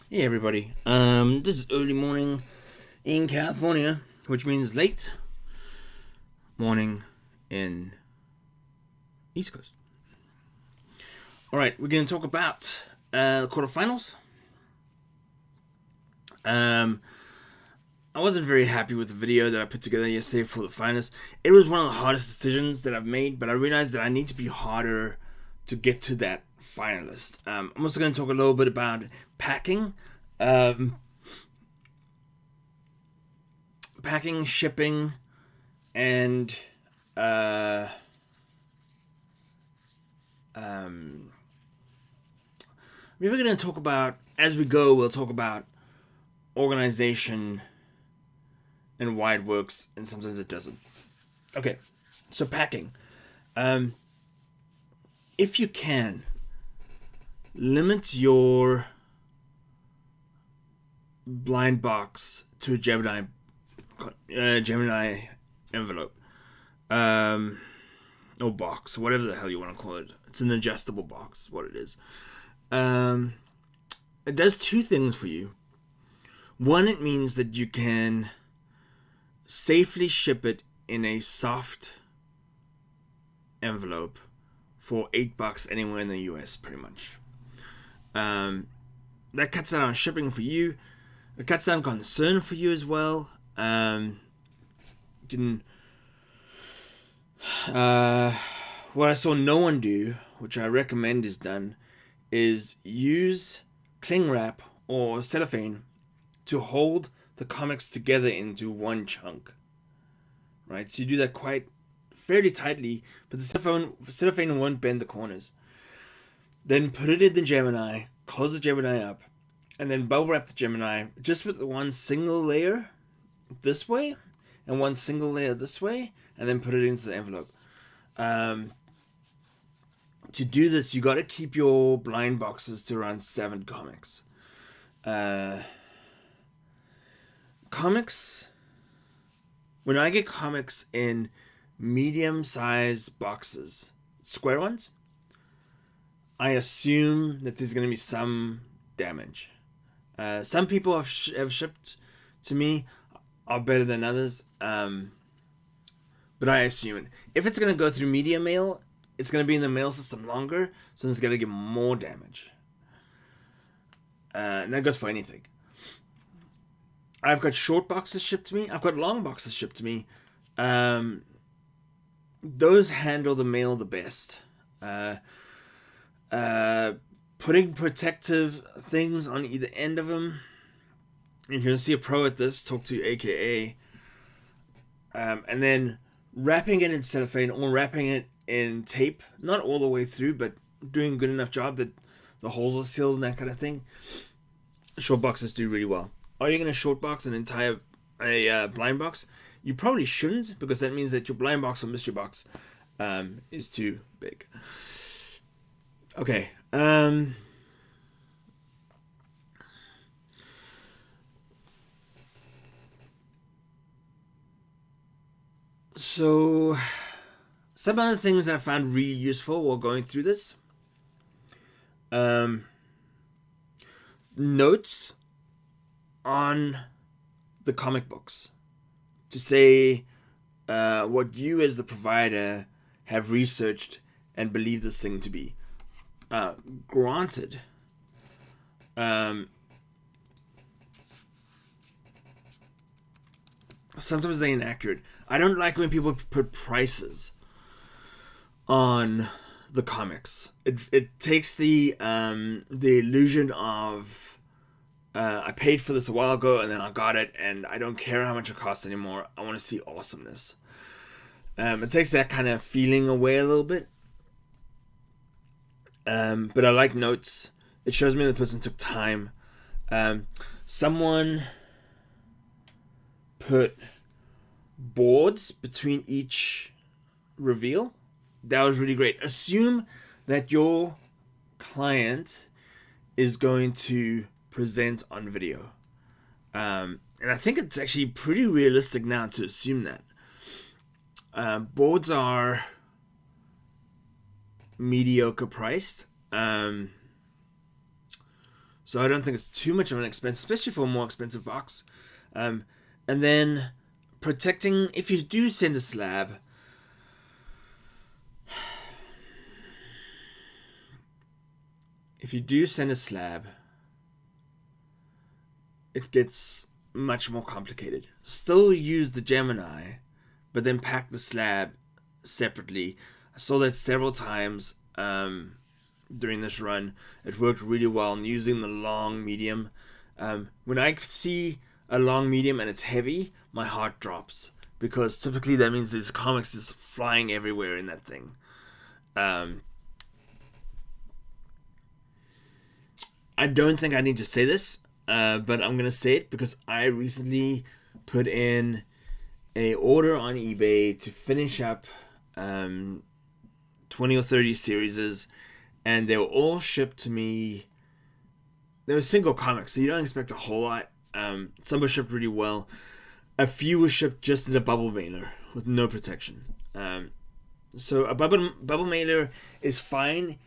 Hey everybody, this is early morning in California, which means late morning in East Coast. Alright, we're going to talk about the quarterfinals. I wasn't very happy with the video that I put together yesterday for the finals. It was one of the hardest decisions that I've made, but I realized that I need to be harder to get to that finalist. I'm also going to talk a little bit about packing. Packing, shipping, and we're going to talk about, as we go, we'll talk about organization and why it works, and sometimes it doesn't. Okay, so packing. If you can, limit your blind box to a Gemini envelope. Or box, whatever the hell you want to call it. It's an adjustable box, what it is. It does two things for you. One, it means that you can safely ship it in a soft envelope for $8 anywhere in the US, pretty much. That cuts down on shipping for you. It cuts down concern for you as well. You can, what I saw no one do, which I recommend is done, is use cling wrap or cellophane to hold the comics together into one chunk. Right, so you do that quite fairly tightly, but the cellophane won't bend the corners. Then put it in the Gemini, close the Gemini up, and then bubble wrap the Gemini just with one single layer this way and one single layer this way, and then put it into the envelope. To do this, you got to keep your blind boxes to around 7 comics. Comics, when I get comics in medium-sized boxes, square ones, I assume that there's going to be some damage. Some people have shipped to me are better than others, but I assume it. If it's going to go through media mail, it's going to be in the mail system longer, so it's going to get more damage. And that goes for anything. I've got short boxes shipped to me. I've got long boxes shipped to me. Those handle the mail the best. Putting protective things on either end of them. If you want to see a pro at this, talk to AKA. And then wrapping it in cellophane or wrapping it in tape. Not all the way through, but doing a good enough job that the holes are sealed and that kind of thing. Short boxes do really well. Are you going to short box an entire blind box? You probably shouldn't, because that means that your blind box or mystery box is too big. Okay. So, some other things that I found really useful while going through this. Notes on the comic books to say what you as the provider have researched and believe this thing to be. Granted, sometimes they're inaccurate. I don't like when people put prices on the comics. It takes the illusion of I paid for this a while ago and then I got it and I don't care how much it costs anymore. I want to see awesomeness. It takes that kind of feeling away a little bit. But I like notes. It shows me the person took time. Someone put boards between each reveal. That was really great. Assume that your client is going to present on video. And I think it's actually pretty realistic now to assume that. Boards are mediocre priced. So I don't think it's too much of an expense, especially for a more expensive box. And then protecting, if you do send a slab, it gets much more complicated. Still use the Gemini, but then pack the slab separately. I saw that several times during this run. It worked really well in using the long medium. When I see a long medium and it's heavy, my heart drops, because typically that means there's comics just flying everywhere in that thing. I don't think I need to say this, but I'm gonna say it because I recently put in a order on eBay to finish up 20 or 30 series, and they were all shipped to me. They were single comics, so you don't expect a whole lot. Some were shipped really well. A few were shipped just in a bubble mailer with no protection. So a bubble mailer is fine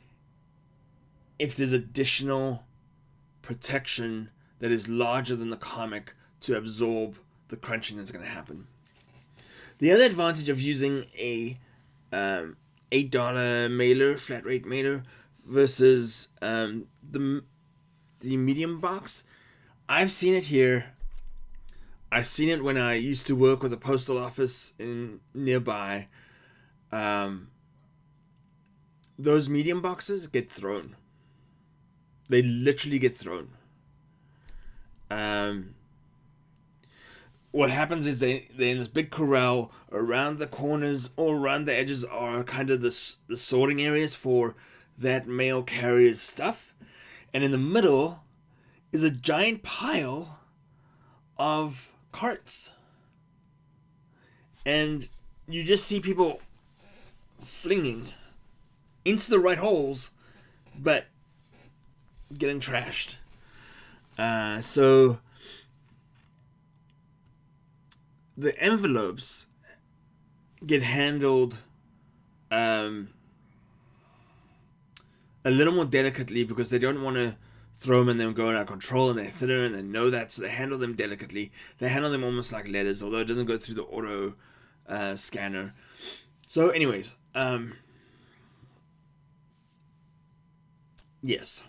if there's additional protection that is larger than the comic to absorb the crunching that's going to happen. The other advantage of using a $8 mailer, flat rate mailer, versus the medium box, I've seen it here. I've seen it when I used to work with a postal office in nearby. Those medium boxes get thrown. They literally get thrown. What happens is they're in this big corral. Around the corners or around the edges are kind of the sorting areas for that mail carrier's stuff. And in the middle is a giant pile of carts. And you just see people flinging into the right holes, but getting trashed. So the envelopes get handled a little more delicately, because they don't want to throw them and then go out of control, and they're thinner and they know that, so they handle them delicately. They handle them almost like letters, although it doesn't go through the auto scanner. So anyways, yes.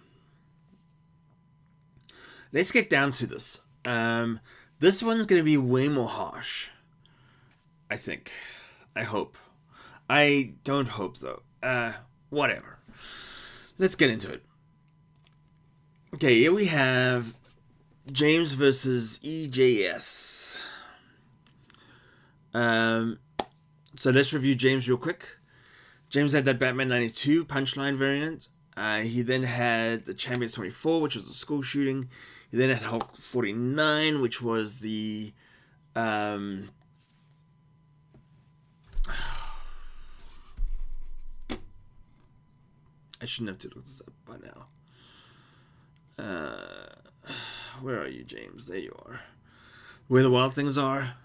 Let's get down to this. This one's going to be way more harsh, I think. I hope. I don't hope, though. Whatever. Let's get into it. Okay, here we have James versus EJS. So let's review James real quick. James had that Batman 92 Punchline variant. He then had the Champions 24, which was the school shooting. He then had Hulk 49, which was the I shouldn't have to look this up by now. Where are you, James? There you are. Where the Wild Things Are.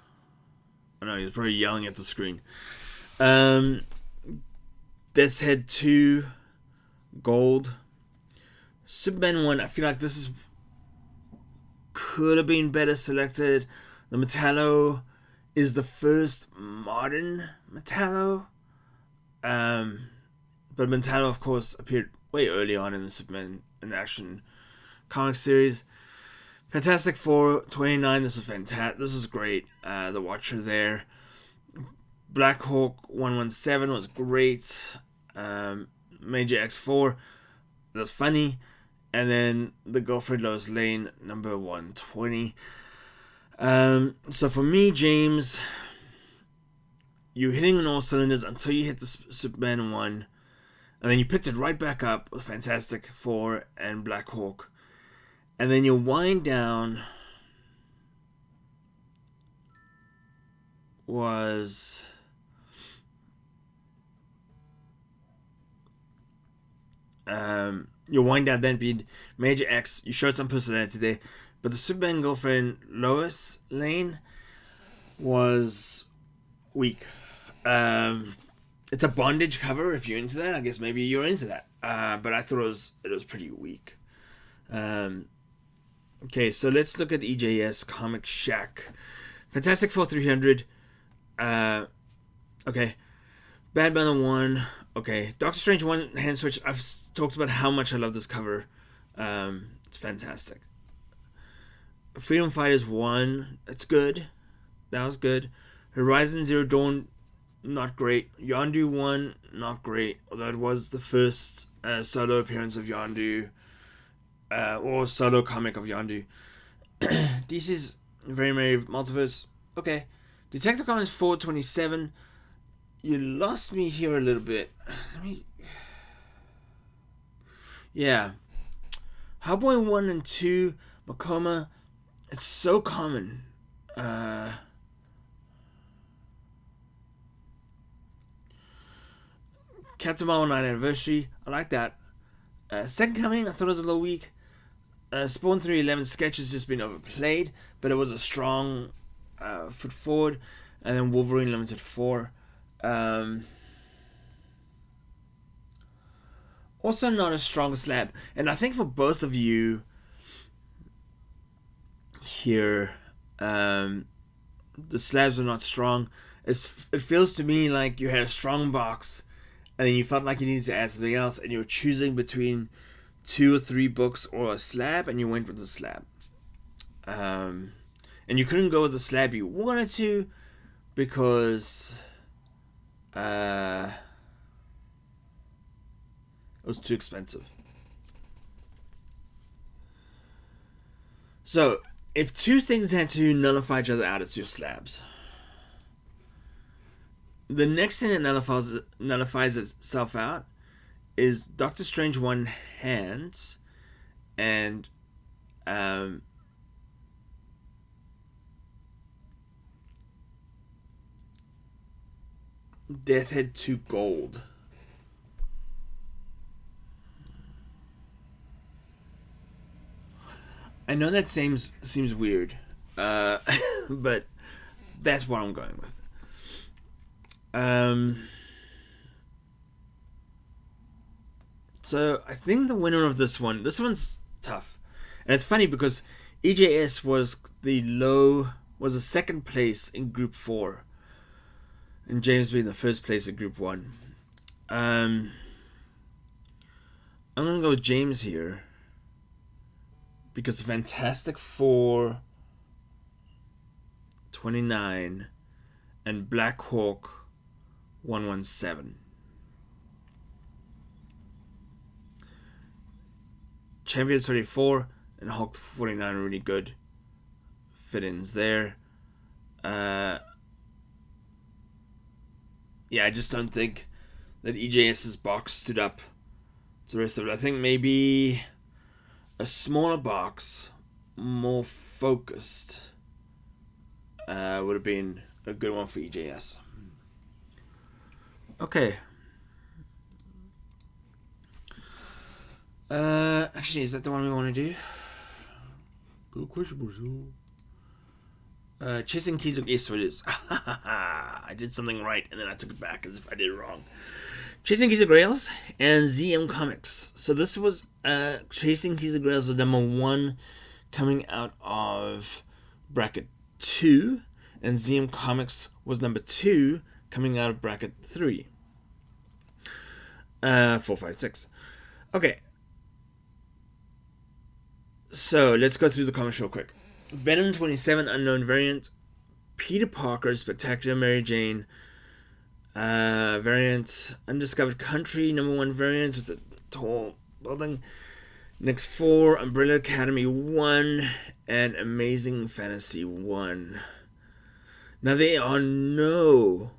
Oh no, he's probably yelling at the screen. This had 2 gold. Superman 1, I feel like this could have been better selected. The Metallo is the first modern Metallo. But Metallo, of course, appeared way early on in the Superman in Action comic series. Fantastic Four 29, this is fantastic. This is great. The Watcher there. Black Hawk 117 was great. Major X4, that was funny. And then the Girlfriend Lois Lane number 120. So for me, James, you're hitting on all cylinders until you hit the Superman 1. And then you picked it right back up with Fantastic Four and Black Hawk. And then your wind down was your wind down then being Major X. You showed some personality there, but the Superman Girlfriend Lois Lane was weak. It's a bondage cover. If you're into that, I guess maybe you're into that. But I thought it was pretty weak. Okay, so let's look at EJScomicshack. Fantastic Four 300. Okay. Batman 1. Okay. Doctor Strange 1 hand switch. I've talked about how much I love this cover. It's fantastic. Freedom Fighters 1. That's good. That was good. Horizon Zero Dawn. Not great. Yondu 1. Not great. Although it was the first solo appearance of Yondu. Or solo comic of Yondu. DC's Very Merry Multiverse. Okay. Detective Comics 427. You lost me here a little bit. Yeah. Hellboy 1 and 2. Makoma. It's so common. Captain Marvel 9 Anniversary. I like that. Second Coming. I thought it was a little weak. Spawn 311 sketch has just been overplayed, but it was a strong foot forward. And then Wolverine Limited 4. Also not a strong slab. And I think for both of you here, the slabs are not strong. It feels to me like you had a strong box and then you felt like you needed to add something else and you were choosing between 2 or 3 books or a slab, and you went with the slab. And you couldn't go with the slab you wanted to because it was too expensive. So, if 2 things had to nullify each other out, it's your slabs. The next thing that nullifies itself out is Doctor Strange 1 hands and Death Head 2 gold. I know that seems weird, but that's what I'm going with. So I think the winner of this one's tough, and it's funny because EJS was the second place in Group 4, and James being the first place in Group 1. I'm gonna go with James here because Fantastic Four 29 and Black Hawk 117. Champions 24 and Hulk 49 are really good fit-ins there. Yeah, I just don't think that EJS's box stood up to the rest of it. I think maybe a smaller box, more focused, would have been a good one for EJS. Okay. Actually, is that the one we want to do? Good question, Brazil. Chasing Keys of... Yes, it is. I did something right, and then I took it back as if I did it wrong. Chasing Keys of Grails and ZM Comics. So this was Chasing Keys of Grails was number 1 coming out of bracket 2, and ZM Comics was number 2 coming out of bracket 3. 4, 5, 6. Okay. So let's go through the comics real quick. Venom 27 Unknown Variant, Peter Parker Spectacular Mary Jane variant, Undiscovered Country #1 variant with the tall building, next 4 Umbrella Academy 1 and Amazing Fantasy 1. Now there are no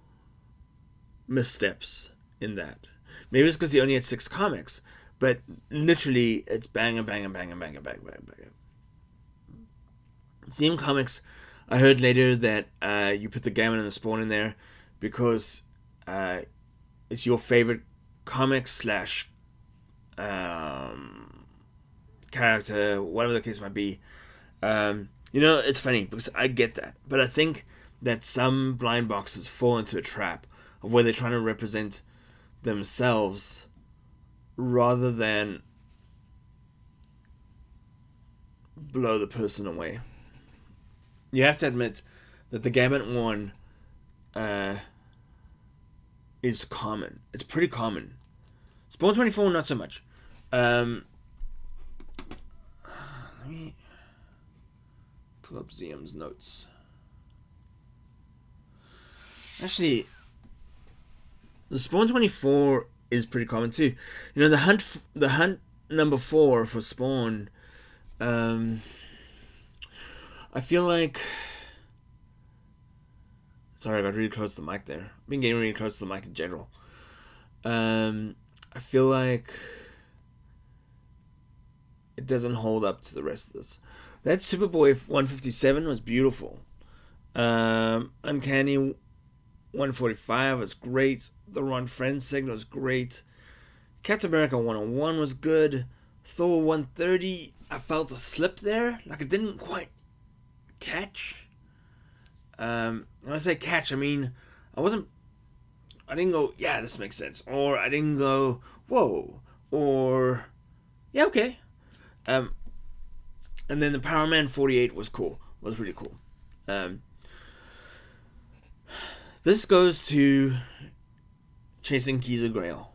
missteps in that. Maybe it's because he only had 6 comics, but literally it's bang and bang and bang and bang and bang and bang and bang. ZM Comics, I heard later that you put the Gammon and the Spawn in there because it's your favorite comic / character, whatever the case might be. It's funny because I get that, but I think that some blind boxes fall into a trap of where they're trying to represent themselves rather than blow the person away. You have to admit that the Gambit one is common. It's pretty common. Spawn 24, not so much. Let me pull up ZM's notes. Actually, the Spawn 24 is pretty common too. You know, the hunt number 4 for Spawn. I feel like. Sorry, I got really close to the mic there. I've been getting really close to the mic in general. I feel like it doesn't hold up to the rest of this. That Superboy 157 was beautiful. Uncanny 145 was great. The Ron Friends segment was great. Captain America 101 was good. Thor 130, I felt a slip there. Like it didn't quite catch. When I say catch, I mean I didn't go, yeah, this makes sense. Or I didn't go, whoa. Or, yeah, okay. And then the Power Man 48 was cool. Was really cool. This goes to Chasing Keys of Grail.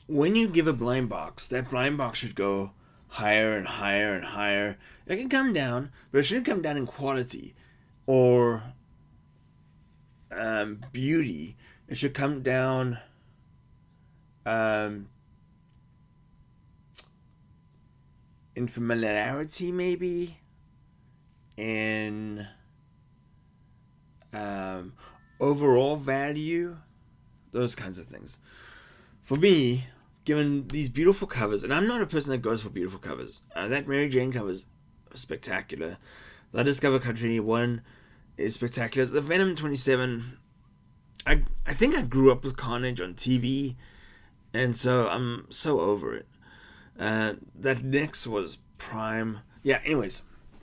When you give a blind box, that blind box should go higher and higher and higher. It can come down, but it shouldn't come down in quality or beauty. It should come down in familiarity, maybe, in overall value, those kinds of things. For me, given these beautiful covers, and I'm not a person that goes for beautiful covers. That Mary Jane cover is spectacular. The Undiscovered Country 1 is spectacular. The Venom 27, I think I grew up with Carnage on TV, and so I'm so over it. That next was Prime. Yeah, anyways,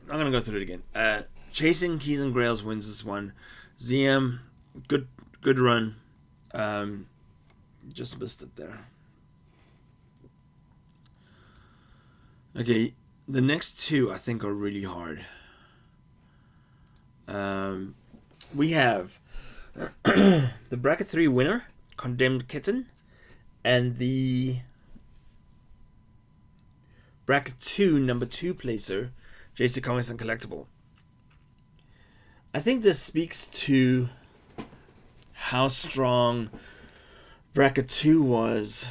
I'm going to go through it again. Chasing Keys and Grails wins this one. ZM, good run. Just missed it there. Okay, the next two I think are really hard. We have the Bracket 3 winner, Condemnedkitten, and the Bracket 2 number 2 placer, JamesW.gnc and Collectible. I think this speaks to how strong Bracket 2 was.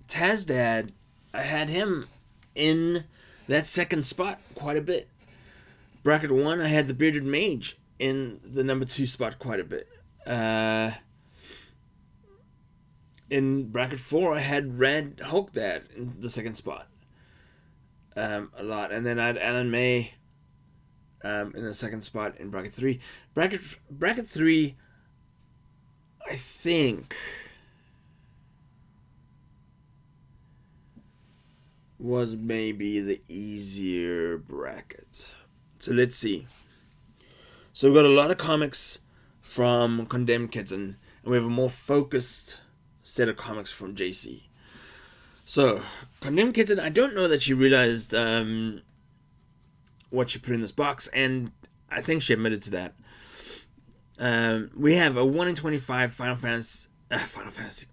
Tazdad, I had him in that second spot quite a bit. Bracket 1, I had the Bearded Mage in the number 2 spot quite a bit. In Bracket 4, I had Red Hulk Dad in the second spot. A lot. And then I had Alan May in the second spot in Bracket 3. Bracket 3, I think, was maybe the easier bracket. So let's see. So we've got a lot of comics from Condemnedkitten, and we have a more focused set of comics from JC. So, Condemnedkitten, I don't know that she realized what she put in this box, and I think she admitted to that. We have a 1 in 25 Final Fantasy,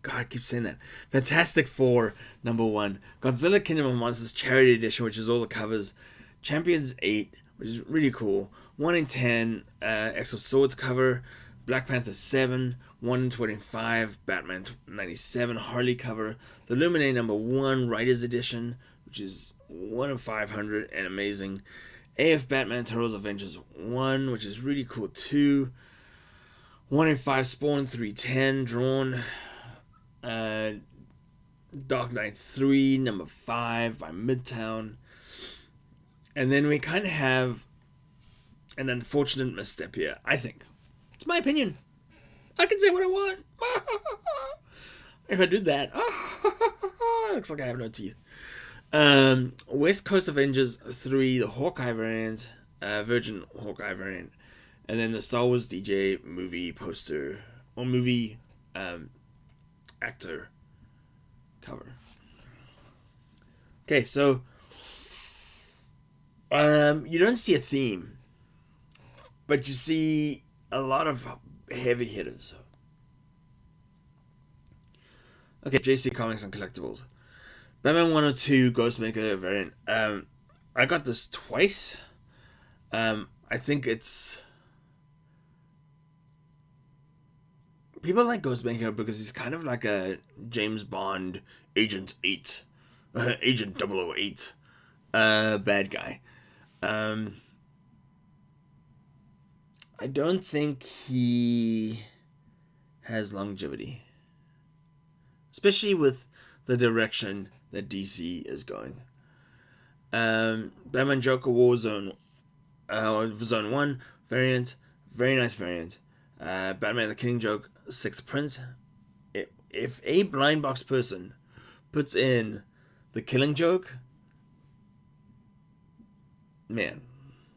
God, I keep saying that. Fantastic Four, number 1. Godzilla Kingdom of Monsters Charity Edition, which is all the covers. Champions 8, which is really cool. 1 in 10 X of Swords cover. Black Panther 7. 1 in 25 Batman 97 Harley cover. The Illuminae number 1 Writers Edition, which is 1 in 500 and amazing. AF Batman Turtles Avengers 1, which is really cool too. 1 in 5 Spawn 310 drawn. Dark Knight 3 number 5 by Midtown. And then we kind of have an unfortunate misstep here, I think. It's my opinion. I can say what I want. If I do that, looks like I have no teeth. West Coast Avengers 3, the Hawkeye variant, Virgin Hawkeye variant, and then the Star Wars DJ movie poster, or movie actor cover. Okay, so you don't see a theme, but you see a lot of heavy hitters. Okay, JC Comics and Collectibles. Batman 102 Ghostmaker variant. I got this twice. I think it's... People like Ghostmaker because he's kind of like a James Bond Agent 8. Agent 008. Bad guy. I don't think he has longevity. Especially with the direction that DC is going. Batman Joker Warzone Zone 1 variant. Very nice variant. Batman the Killing Joke 6th print. If a blind box person puts in the Killing Joke, man,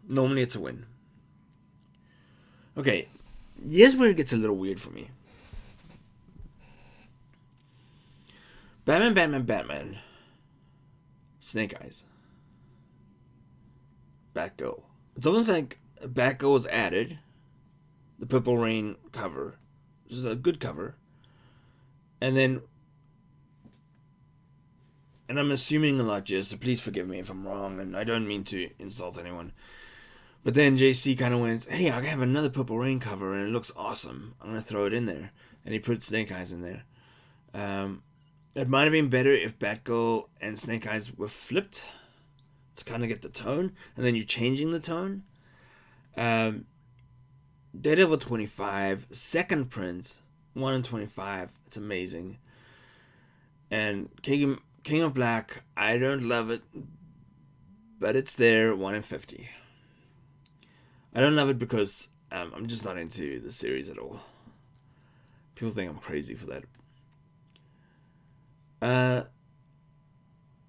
normally it's a win. Okay, here's where it gets a little weird for me. Batman. Snake Eyes. Batgirl. It's almost like Batgirl was added. The Purple Rain cover, which is a good cover. And then, and I'm assuming a lot, Jess, so please forgive me if I'm wrong, and I don't mean to insult anyone. But then JC kind of went, hey, I have another Purple Rain cover, and it looks awesome. I'm going to throw it in there. And he put Snake Eyes in there. It might have been better if Batgirl and Snake Eyes were flipped to kind of get the tone, and then you're changing the tone. Daredevil 25, second print, 1 in 25. It's amazing. And King of Black, I don't love it, but it's there, 1 in 50. I don't love it because I'm just not into the series at all. People think I'm crazy for that.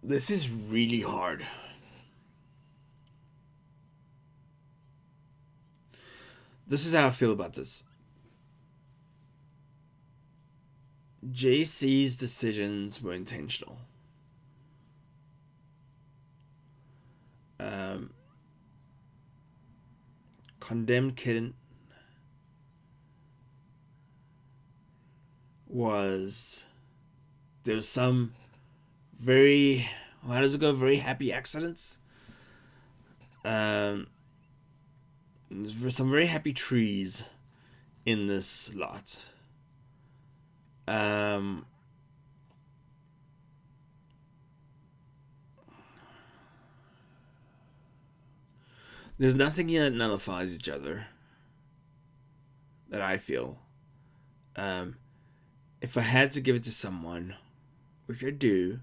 This is really hard. This is how I feel about this. JC's decisions were intentional. Condemnedkitten was... There's some very... How does it go? Very happy accidents. There's some very happy trees in this lot. There's nothing here that nullifies each other that I feel. If I had to give it to someone, which I do,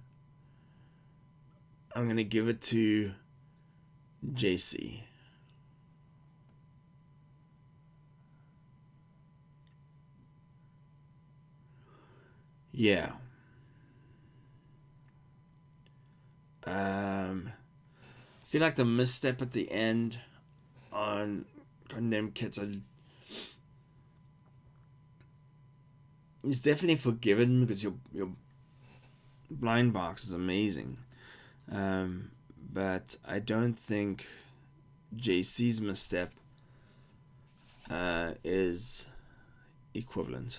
I'm going to give it to JC. Yeah. I feel like the misstep at the end on Condemnedkitten is definitely forgiven because your blind box is amazing. But I don't think JC's misstep is equivalent.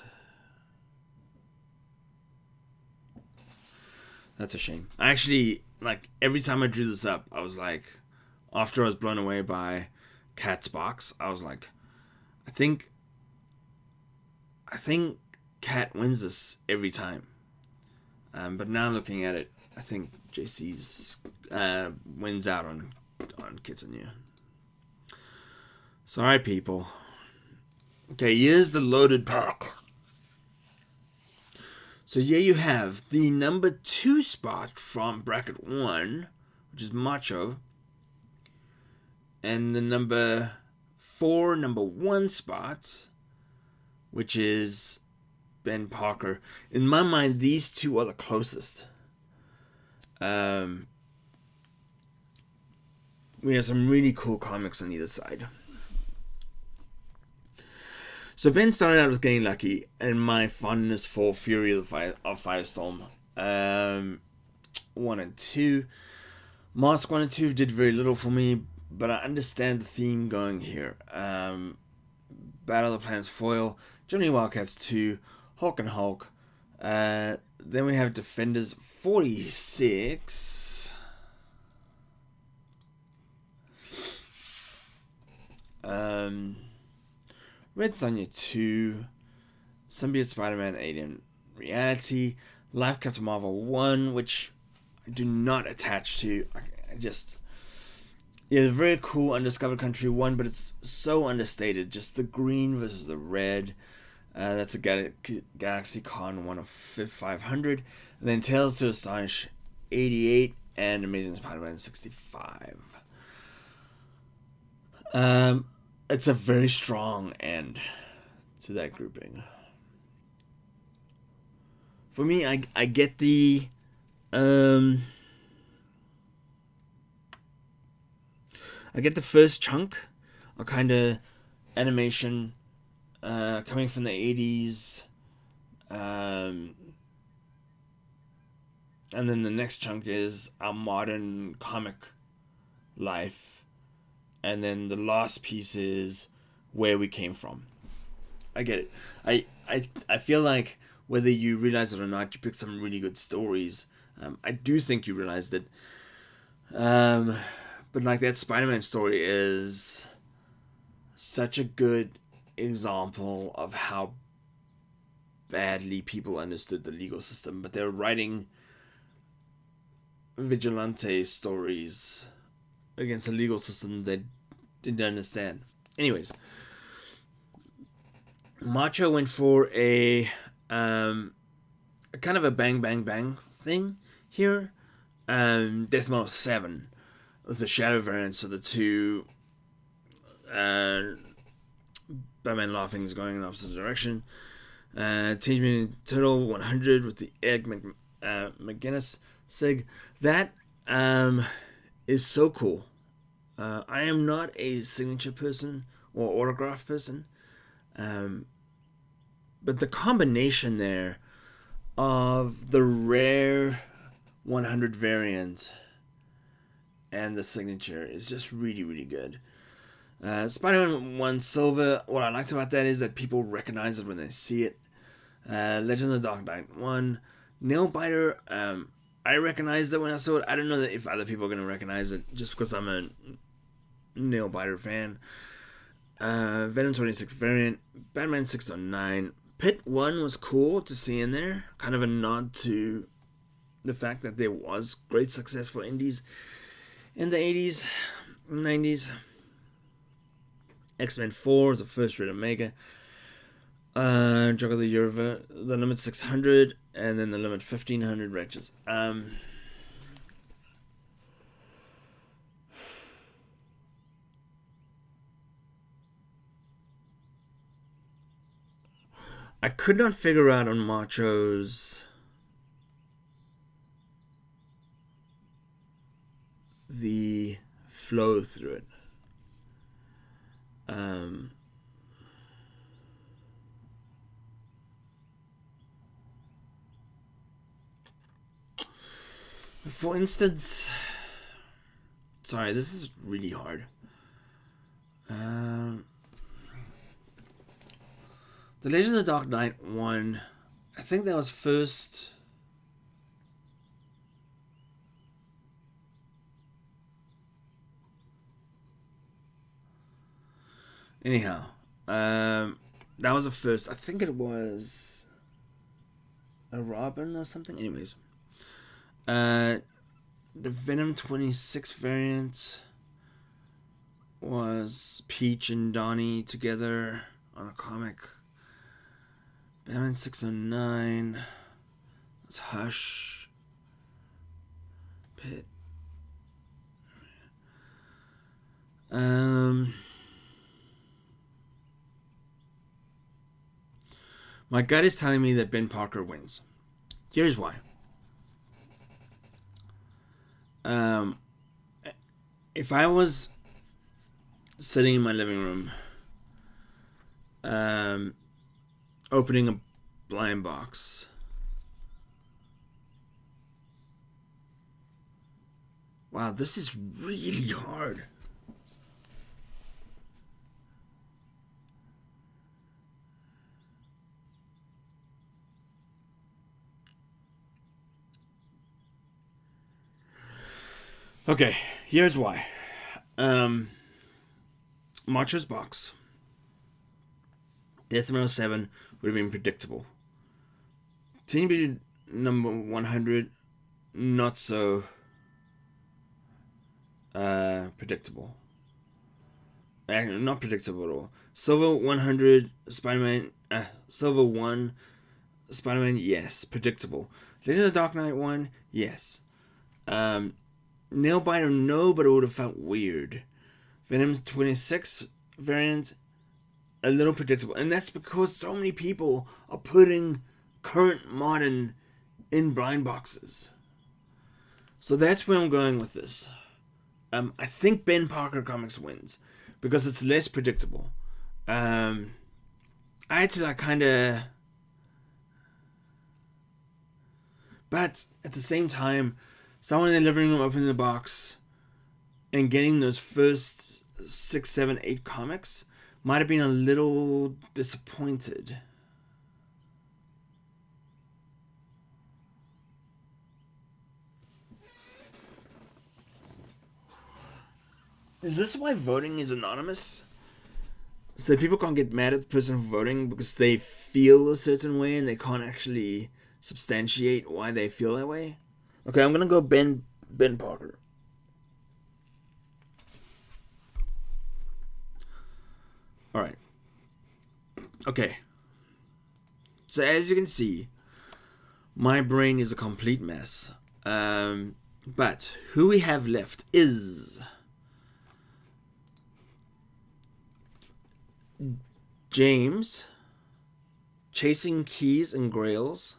That's a shame. I actually, like, every time I drew this up, I was like, after I was blown away by Cat's box, I was like, I think Cat wins this every time. But now looking at it, I think JC's wins out on Kitten, yeah. So, alright, people. Okay, here's the loaded pack. So here you have the number 2 spot from bracket 1, which is Macho, and the number 1 spot, which is Ben Parker. In my mind, these two are the closest. We have some really cool comics on either side. So Ben started out with Getting Lucky and my fondness for Fury of Firestorm 1 and 2. Mask 1 and 2 did very little for me, but I understand the theme going here. Battle of the Planets Foil, Johnny Wildcats 2, Hulk and Hulk. Then we have Defenders 46. Red Sonja 2, Symbiote Spider-Man Alien Reality, Life Captain Marvel 1, which I do not attach to. I just... Yeah, very cool Undiscovered Country 1, but it's so understated. Just the green versus the red. That's a Galaxy Con 1 of 500. And then Tales to Astonish 88 and Amazing Spider-Man 65. It's a very strong end to that grouping. For me, I get the I get the first chunk of kind of animation coming from the 80s, and then the next chunk is our modern comic life, and then the last piece is where we came from. I get it. I feel like whether you realize it or not, you pick some really good stories. I do think you realized it. But like that Spider-Man story is such a good example of how badly people understood the legal system, but they're writing vigilante stories against a legal system they didn't understand. Anyways, Macho went for a kind of a bang bang bang thing here. Death Metal 7 with the shadow variants of the two Batman Laughing's going in the opposite direction. Teenage Mutant Turtle 100 with the Egg McGinnis sig. That is so cool. I am not a signature person or autograph person, but the combination there of the rare 100 variant and the signature is just really, really good. Spider-Man 1 Silver, what I liked about that is that people recognize it when they see it. Legend of the Dark Knight 1, Nailbiter, I recognized it when I saw it. I don't know if other people are going to recognize it just because I'm a Nailbiter fan. Venom 26 variant, Batman 609. Pit 1 was cool to see in there. Kind of a nod to the fact that there was great success for indies in the 80s, 90s. X-Men 4, the first Red Omega. Joke of the Year, the Limit 600, and then the Limit 1500 wretches. I could not figure out on Macho's the flow through it. For instance, sorry, this is really hard. The Legend of the Dark Knight 1, I think that was first. Anyhow, that was the first. I think it was a Robin or something. Anyways, the Venom 26 variant was Peach and Donnie together on a comic. Batman 609 was Hush. Pit. My gut is telling me that Ben Parker wins. Here's why. If I was sitting in my living room opening a blind box. Wow, this is really hard. Okay, here's why. Macho's box. Death Metal 7 would have been predictable. Team Beat number 100, not so predictable. Not predictable at all. Silver 100, Spider-Man, Silver 1, Spider-Man, yes, predictable. Legend of the Dark Knight 1, yes. Nailbiter, no, but it would have felt weird. Venom's 26 variant, a little predictable. And that's because so many people are putting current modern in blind boxes. So that's where I'm going with this. I think BenParkerComics wins because it's less predictable. I had to like kind of... But at the same time, someone in the living room opening the box and getting those first 6, 7, 8 comics might have been a little disappointed. Is this why voting is anonymous? So people can't get mad at the person for voting because they feel a certain way and they can't actually substantiate why they feel that way? Okay, I'm gonna go Ben Parker. Alright. Okay. So as you can see, my brain is a complete mess. But who we have left is James, Chasing Keys and Grails,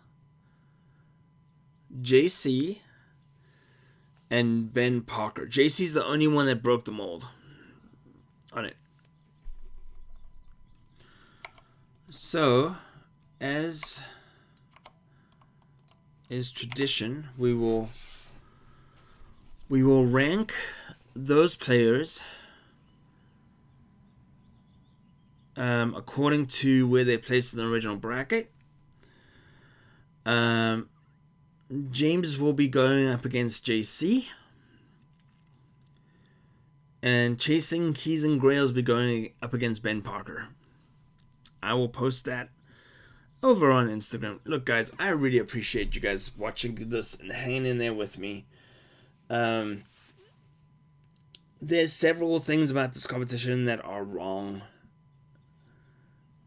JC, and Ben Parker. JC's the only one that broke the mold on it. So, as is tradition, we will rank those players according to where they placed in the original bracket. James will be going up against JC. And Chasing Keys and Grails will be going up against Ben Parker. I will post that over on Instagram. Look, guys, I really appreciate you guys watching this and hanging in there with me. There's several things about this competition that are wrong.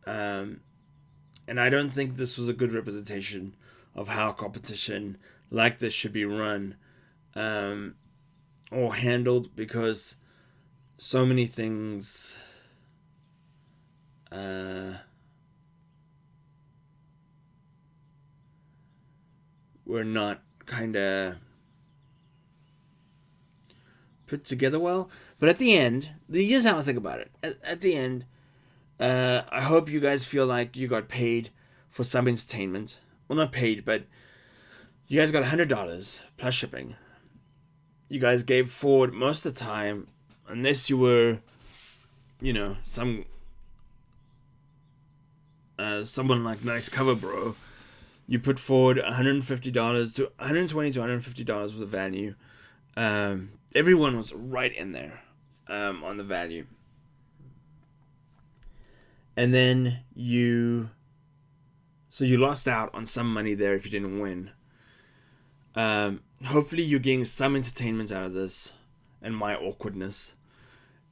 And I don't think this was a good representation of how a competition like this should be run or handled, because so many things were not kind of put together well. But at the end, here's how I think about it. At the end, I hope you guys feel like you got paid for some entertainment. Well, not paid, but you guys got $100 plus shipping. You guys gave forward most of the time, unless you were, someone like Nice Cover Bro. You put forward $150 to $120 to $150 worth of value. Everyone was right in there on the value. And then you lost out on some money there if you didn't win. Hopefully you're getting some entertainment out of this and my awkwardness.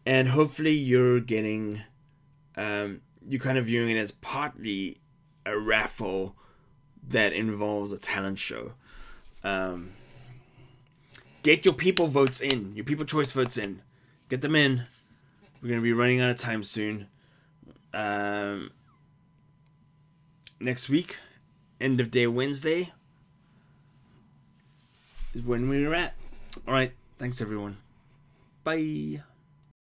And hopefully you're getting, you're kind of viewing it as partly a raffle that involves a talent show. Get your people votes in. Your people choice votes in. Get them in. We're going to be running out of time soon. Next week, end of day Wednesday, is when we're at. Alright, thanks everyone. Bye.